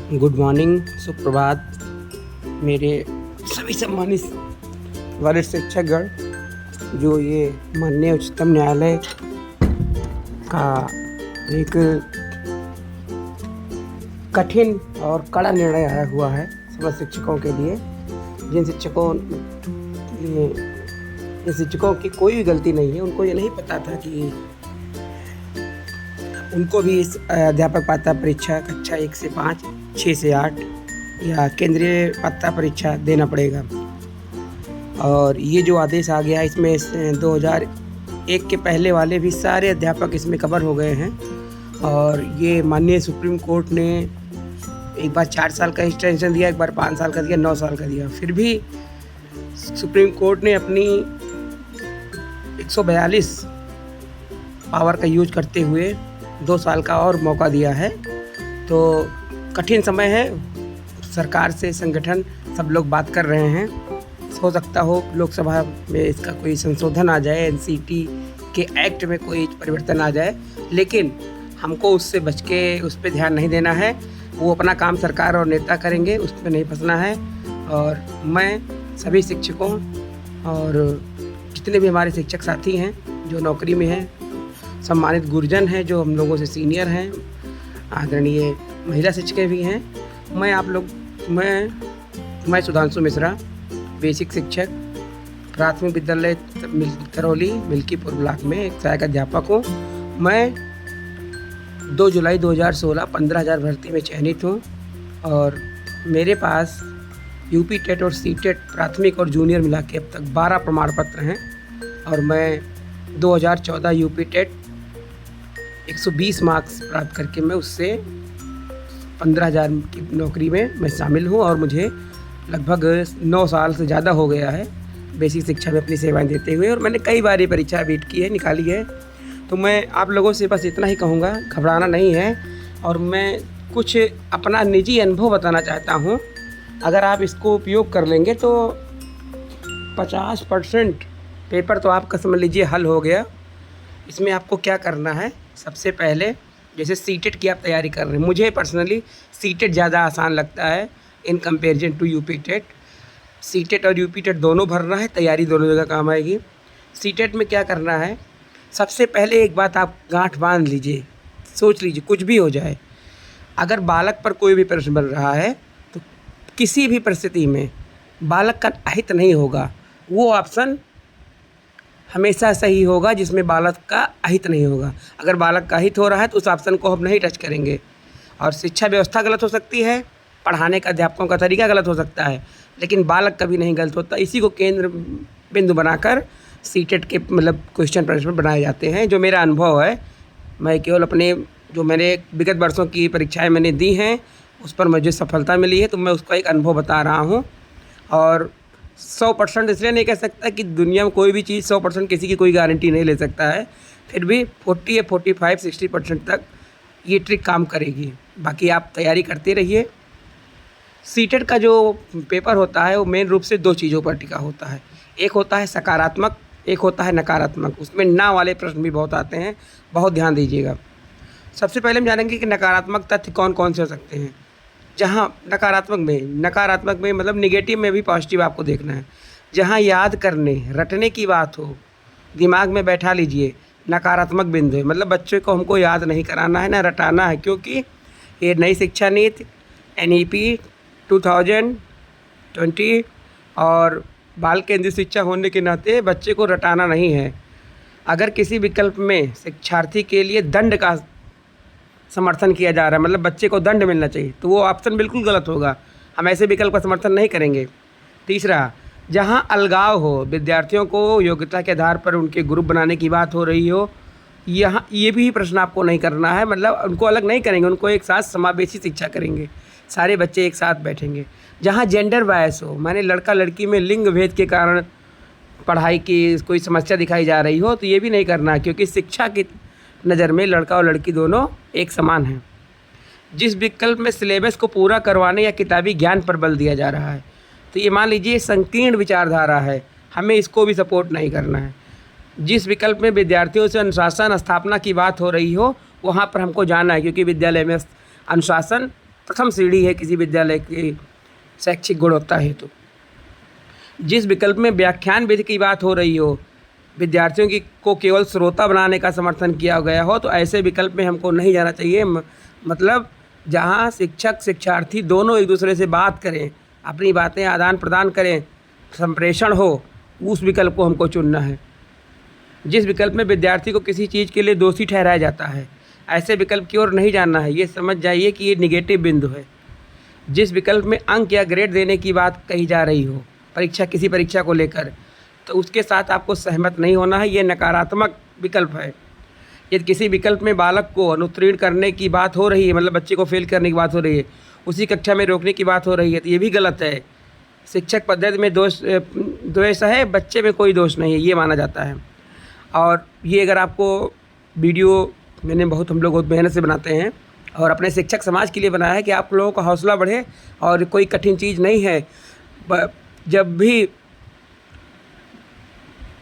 Good morning, सुप्रभात मेरे सभी सम्मानित वरिष्ठ शिक्षकगण, जो ये माननीय उच्चतम न्यायालय का एक कठिन और कड़ा निर्णय आया हुआ है समस्त शिक्षकों के लिए। जिन शिक्षकों की कोई भी गलती नहीं है, उनको ये नहीं पता था कि उनको भी इस अध्यापक पात्रता परीक्षा कक्षा 1 से 5, 6 से 8 या केंद्रीय पात्रता परीक्षा देना पड़ेगा। और ये जो आदेश आ गया, इसमें 2001 के पहले वाले भी सारे अध्यापक इसमें कवर हो गए हैं। और ये माननीय सुप्रीम कोर्ट ने एक बार 4 साल का एक्सटेंशन दिया, एक बार 5 साल का दिया, 9 साल का दिया। फिर भी सुप्रीम कोर्ट ने अपनी 142 पावर का यूज करते हुए 2 साल का और मौका दिया है। तो कठिन समय है, सरकार से संगठन सब लोग बात कर रहे हैं। हो सकता हो लोकसभा में इसका कोई संशोधन आ जाए, एनसीटी के एक्ट में कोई परिवर्तन आ जाए, लेकिन हमको उससे बच के उस पर ध्यान नहीं देना है। वो अपना काम सरकार और नेता करेंगे, उस पर नहीं फंसना है। और मैं सभी शिक्षकों और जितने भी हमारे शिक्षक साथी हैं जो नौकरी में हैं, सम्मानित गुरुजन हैं जो हम लोगों से सीनियर हैं, आदरणीय महिला शिक्षकें भी हैं, मैं सुधांशु मिश्रा, बेसिक शिक्षक, प्राथमिक विद्यालय करौली मिल्कीपुर ब्लॉक में एक सहायक अध्यापक हूँ। मैं 2 जुलाई 2016 15,000 भर्ती में चयनित हूँ और मेरे पास यूपी टेट और सी टेट प्राथमिक और जूनियर मिला के अब तक 12 प्रमाण पत्र हैं। और मैं 2014 यूपी टेट 120 मार्क्स प्राप्त करके मैं उससे 15,000 की नौकरी में मैं शामिल हूँ। और मुझे लगभग 9 साल से ज़्यादा हो गया है बेसिक शिक्षा में अपनी सेवाएं देते हुए, और मैंने कई बार ये परीक्षा बीट की है, निकाली है। तो मैं आप लोगों से बस इतना ही कहूँगा, घबराना नहीं है। और मैं कुछ अपना निजी अनुभव बताना चाहता हूँ। अगर आप इसको उपयोग कर लेंगे तो 50% पेपर तो आपका समझ लीजिए हल हो गया। इसमें आपको क्या करना है, सबसे पहले जैसे सीटेट की आप तैयारी कर रहे हैं, मुझे पर्सनली सीटेट ज़्यादा आसान लगता है in comparison to UP TET. CTET और यूपी टेट दोनों भरना है, तैयारी दोनों जगह काम आएगी। सीटेट में क्या करना है, सबसे पहले एक बात आप गांठ बांध लीजिए, सोच लीजिए, कुछ भी हो जाए, अगर बालक पर कोई भी प्रश्न बन रहा है तो किसी भी परिस्थिति में बालक का अहित नहीं होगा। वो ऑप्शन हमेशा सही होगा जिसमें बालक का अहित नहीं होगा। अगर बालक का अहित हो रहा है तो उस ऑप्शन को हम नहीं टच करेंगे। और शिक्षा व्यवस्था गलत हो सकती है, पढ़ाने का अध्यापकों का तरीका गलत हो सकता है, लेकिन बालक कभी नहीं गलत होता। इसी को केंद्र बिंदु बनाकर सीटेट के क्वेश्चन प्रश्न बनाए जाते हैं। जो मेरा अनुभव है, मैं केवल अपने जो मैंने विगत वर्षों की परीक्षाएं मैंने दी हैं उस पर मुझे सफलता मिली है, तो मैं उसका एक अनुभव बता रहा हूँ। और 100% इसलिए नहीं कह सकता कि दुनिया में कोई भी चीज़ 100% किसी की कोई गारंटी नहीं ले सकता है, फिर भी 40 या 45, 60% तक ये ट्रिक काम करेगी। बाकी आप तैयारी करते रहिए। सीटेट का जो पेपर होता है वो मेन रूप से 2 चीज़ों पर टिका होता है, एक होता है सकारात्मक, एक होता है नकारात्मक। उसमें ना वाले प्रश्न भी बहुत आते हैं, बहुत ध्यान दीजिएगा। सबसे पहले हम जानेंगे कि नकारात्मक तथ्य कौन कौन से हो सकते हैं। जहाँ नकारात्मक में मतलब निगेटिव में भी पॉजिटिव आपको देखना है। जहाँ याद करने रटने की बात हो, दिमाग में बैठा लीजिए, नकारात्मक बिंदु है। मतलब बच्चे को हमको याद नहीं कराना है, ना रटाना है, क्योंकि ये नई शिक्षा नीति NEP 2020 और बाल केंद्रित शिक्षा होने के नाते बच्चे को रटाना नहीं है। अगर किसी विकल्प में शिक्षार्थी के लिए दंड का समर्थन किया जा रहा है, मतलब बच्चे को दंड मिलना चाहिए, तो वो ऑप्शन बिल्कुल गलत होगा। हम ऐसे विकल्प का समर्थन नहीं करेंगे। तीसरा, जहां अलगाव हो, विद्यार्थियों को योग्यता के आधार पर उनके ग्रुप बनाने की बात हो रही हो, यहाँ ये भी प्रश्न आपको नहीं करना है। मतलब उनको अलग नहीं करेंगे, उनको एक साथ समावेशी शिक्षा करेंगे, सारे बच्चे एक साथ बैठेंगे। जहाँ जेंडर बायस हो, माने लड़का लड़की में लिंग भेद के कारण पढ़ाई की कोई समस्या दिखाई जा रही हो, तो ये भी नहीं करना है, क्योंकि शिक्षा की नज़र में लड़का और लड़की दोनों एक समान हैं। जिस विकल्प में सिलेबस को पूरा करवाने या किताबी ज्ञान पर बल दिया जा रहा है, तो ये मान लीजिए संकीर्ण विचारधारा है, हमें इसको भी सपोर्ट नहीं करना है। जिस विकल्प में विद्यार्थियों से अनुशासन स्थापना की बात हो रही हो, वहाँ पर हमको जाना है, क्योंकि विद्यालय में अनुशासन प्रथम सीढ़ी है किसी विद्यालय की शैक्षिक गुणवत्ता हेतु। जिस विकल्प में व्याख्यान विधि की बात हो रही हो, विद्यार्थियों की को केवल श्रोता बनाने का समर्थन किया गया हो, तो ऐसे विकल्प में हमको नहीं जाना चाहिए। मतलब जहाँ शिक्षक शिक्षार्थी दोनों एक दूसरे से बात करें, अपनी बातें आदान प्रदान करें, संप्रेषण हो, उस विकल्प को हमको चुनना है। जिस विकल्प में विद्यार्थी को किसी चीज़ के लिए दोषी ठहराया जाता है, ऐसे विकल्प की ओर नहीं जाना है। ये समझ जाइए कि ये निगेटिव बिंदु है। जिस विकल्प में अंक या ग्रेड देने की बात कही जा रही हो किसी परीक्षा को लेकर, तो उसके साथ आपको सहमत नहीं होना है। ये नकारात्मक विकल्प है। यदि किसी विकल्प में बालक को अनुत्तीर्ण करने की बात हो रही है, मतलब बच्चे को फेल करने की बात हो रही है, उसी कक्षा में रोकने की बात हो रही है, तो ये भी गलत है। शिक्षक पद्धति में दोष है, बच्चे में कोई दोष नहीं है, ये माना जाता है। और ये अगर आपको वीडियो हम लोग बहुत मेहनत से बनाते हैं और अपने शिक्षक समाज के लिए बनाया है कि आप लोगों का हौसला बढ़े, और कोई कठिन चीज़ नहीं है। जब भी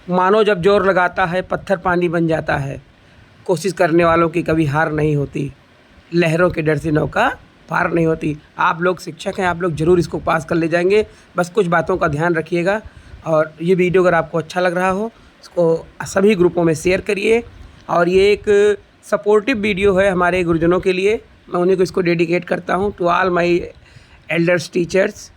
मानो जब जोर लगाता है पत्थर पानी बन जाता है। कोशिश करने वालों की कभी हार नहीं होती, लहरों के डर से नौका पार नहीं होती। आप लोग शिक्षक हैं, आप लोग ज़रूर इसको पास कर ले जाएंगे। बस कुछ बातों का ध्यान रखिएगा। और ये वीडियो अगर आपको अच्छा लग रहा हो, इसको सभी ग्रुपों में शेयर करिए। और ये एक सपोर्टिव वीडियो है हमारे गुरुजनों के लिए। मैं उन्हीं को इसको डेडिकेट करता हूँ, to all my elders teachers,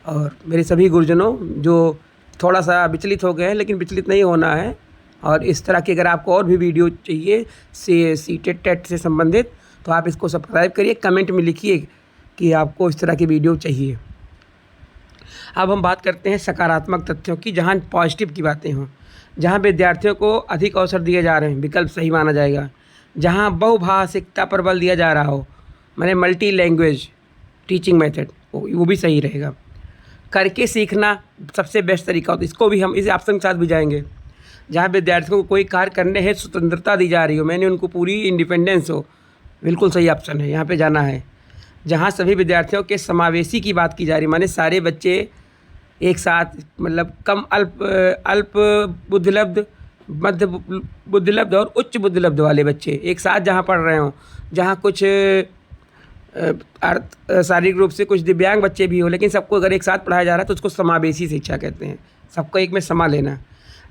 और मेरे सभी गुरुजनों जो थोड़ा सा विचलित हो गए हैं, लेकिन विचलित नहीं होना है। और इस तरह की अगर आपको और भी वीडियो चाहिए सीटेट टेट से संबंधित, तो आप इसको सब्सक्राइब करिए, कमेंट में लिखिए कि आपको इस तरह की वीडियो चाहिए। अब हम बात करते हैं सकारात्मक तथ्यों की, जहाँ पॉजिटिव की बातें हों, जहाँ विद्यार्थियों को अधिक अवसर दिए जा रहे हैं, विकल्प सही माना जाएगा। जहाँ बहुभाषिकता पर बल दिया जा रहा हो, मैंने मल्टी लैंग्वेज टीचिंग मेथड, वो भी सही रहेगा। करके सीखना सबसे बेस्ट तरीका होता है, इसको भी हम इस ऑप्शन के साथ भी जाएंगे। जहाँ विद्यार्थियों को कोई कार्य करने है स्वतंत्रता दी जा रही हो, मैंने उनको पूरी इंडिपेंडेंस हो, बिल्कुल सही ऑप्शन है, यहाँ पे जाना है। जहाँ सभी विद्यार्थियों के समावेशी की बात की जा रही, माने सारे बच्चे एक साथ, मतलब कम अल्प बुद्धिलब्ध, मध्य बुद्धिलब्ध और उच्च बुद्धिलब्ध वाले बच्चे एक साथ जहाँ पढ़ रहे हों, जहाँ कुछ शारीरिक रूप से कुछ दिव्यांग बच्चे भी हो, लेकिन सबको अगर एक साथ पढ़ाया जा रहा है तो उसको समावेशी शिक्षा कहते हैं। सबको एक में समा लेना।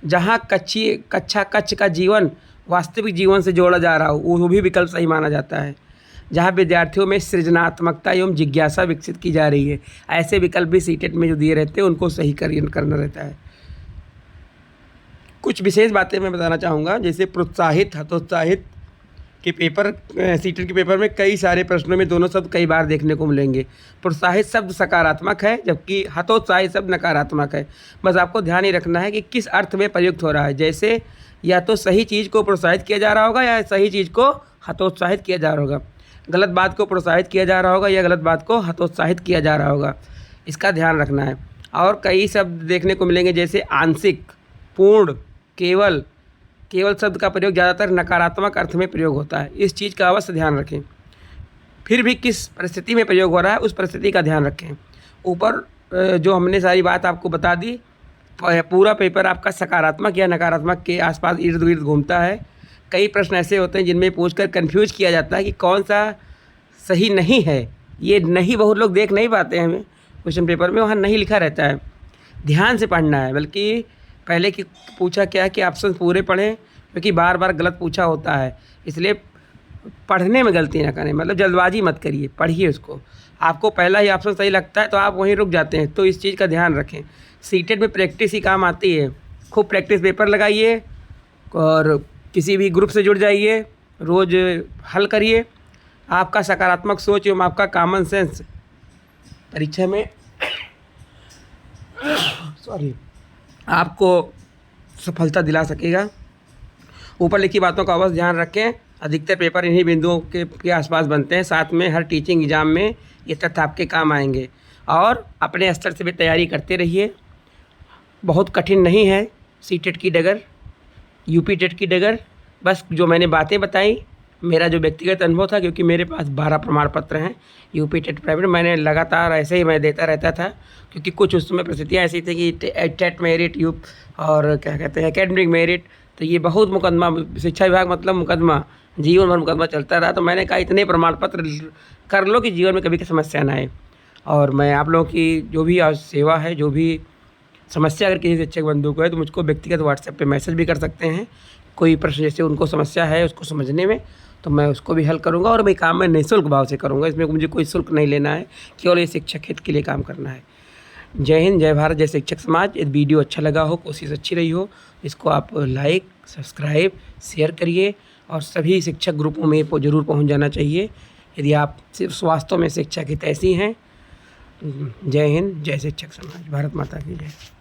जहाँ कच्छ का जीवन वास्तविक जीवन से जोड़ा जा रहा हो, वो भी विकल्प सही माना जाता है। जहाँ विद्यार्थियों में सृजनात्मकता एवं जिज्ञासा विकसित की जा रही है, ऐसे विकल्प भी सीटेट में जो दिए रहते हैं उनको सही करना रहता है। कुछ विशेष बातें मैं बताना चाहूँगा, जैसे प्रोत्साहित हतोत्साहित के पेपर, सीटेट के पेपर में कई सारे प्रश्नों में दोनों शब्द कई बार देखने को मिलेंगे। प्रोत्साहित शब्द सकारात्मक है, जबकि हतोत्साहित शब्द नकारात्मक है। बस आपको ध्यान ही रखना है कि किस अर्थ में प्रयुक्त हो रहा है। जैसे या तो सही चीज़ को प्रोत्साहित किया जा रहा होगा या सही चीज़ को हतोत्साहित किया जा रहा होगा। गलत बात को प्रोत्साहित किया जा रहा होगा या गलत बात को हतोत्साहित किया जा रहा होगा, इसका ध्यान रखना है। और कई शब्द देखने को मिलेंगे, जैसे आंशिक, पूर्ण, केवल शब्द का प्रयोग ज़्यादातर नकारात्मक अर्थ में प्रयोग होता है। इस चीज़ का अवश्य ध्यान रखें। फिर भी किस परिस्थिति में प्रयोग हो रहा है, उस परिस्थिति का ध्यान रखें। ऊपर जो हमने सारी बात आपको बता दी, पूरा पेपर आपका सकारात्मक या नकारात्मक के आसपास इर्द गिर्द घूमता है। कई प्रश्न ऐसे होते हैं जिनमें पूछकर कंफ्यूज किया जाता है कि कौन सा सही नहीं है। ये नहीं बहुत लोग देख नहीं पाते हैं, हमें क्वेश्चन पेपर में वहाँ नहीं लिखा रहता है। ध्यान से पढ़ना है, बल्कि पहले की पूछा क्या है कि ऑप्शन पूरे पढ़ें, क्योंकि बार बार गलत पूछा होता है। इसलिए पढ़ने में गलती ना करें, मतलब जल्दबाजी मत करिए, पढ़िए उसको। आपको पहला ही ऑप्शन सही लगता है तो आप वहीं रुक जाते हैं, तो इस चीज़ का ध्यान रखें। सीटेट में प्रैक्टिस ही काम आती है। खूब प्रैक्टिस पेपर लगाइए और किसी भी ग्रुप से जुड़ जाइए, रोज़ हल करिए। आपका सकारात्मक सोच एवं आपका कॉमन सेंस परीक्षा में आपको सफलता दिला सकेगा। ऊपर लिखी बातों का अवश्य ध्यान रखें। अधिकतर पेपर इन्हीं बिंदुओं के आसपास बनते हैं। साथ में हर टीचिंग एग्ज़ाम में ये तथ्य आपके काम आएंगे। और अपने स्तर से भी तैयारी करते रहिए। बहुत कठिन नहीं है सीटेट की डगर, यूपी टेट की डगर। बस जो मैंने बातें बताई, मेरा जो व्यक्तिगत अनुभव था, क्योंकि मेरे पास 12 प्रमाण पत्र हैं यूपी टेट प्राइवेट, मैंने लगातार ऐसे ही मैं देता रहता था, क्योंकि कुछ उस समय परिस्थितियाँ ऐसी थी कि टेट मेरिट और क्या कहते हैं एकेडमिक मेरिट, तो ये बहुत मुकदमा, शिक्षा विभाग मतलब मुकदमा, जीवन भर मुकदमा चलता रहा। तो मैंने कहा इतने प्रमाण पत्र कर लो कि जीवन में कभी की समस्या ना आए। और मैं आप लोगों की जो भी आज सेवा है, जो भी समस्या अगर किसी शिक्षक बंधु को है तो मुझको व्यक्तिगत व्हाट्सएप पे मैसेज भी कर सकते हैं। कोई प्रश्न जैसे उनको समस्या है उसको समझने में, तो मैं उसको भी हल करूँगा और मैं काम मैं निःशुल्क भाव से करूँगा। इसमें मुझे कोई शुल्क नहीं लेना है, केवल ये शिक्षक हित के लिए काम करना है। जय हिंद, जय भारत, जय शिक्षक समाज। यदि वीडियो अच्छा लगा हो, कोशिश अच्छी रही हो, इसको आप लाइक, सब्सक्राइब, शेयर करिए और सभी शिक्षक ग्रुपों में ज़रूर पहुँच जाना चाहिए यदि आप सिर्फ वास्तव में शिक्षक हित ऐसी हैं। जय हिंद, जय शिक्षक समाज, भारत माता की जय।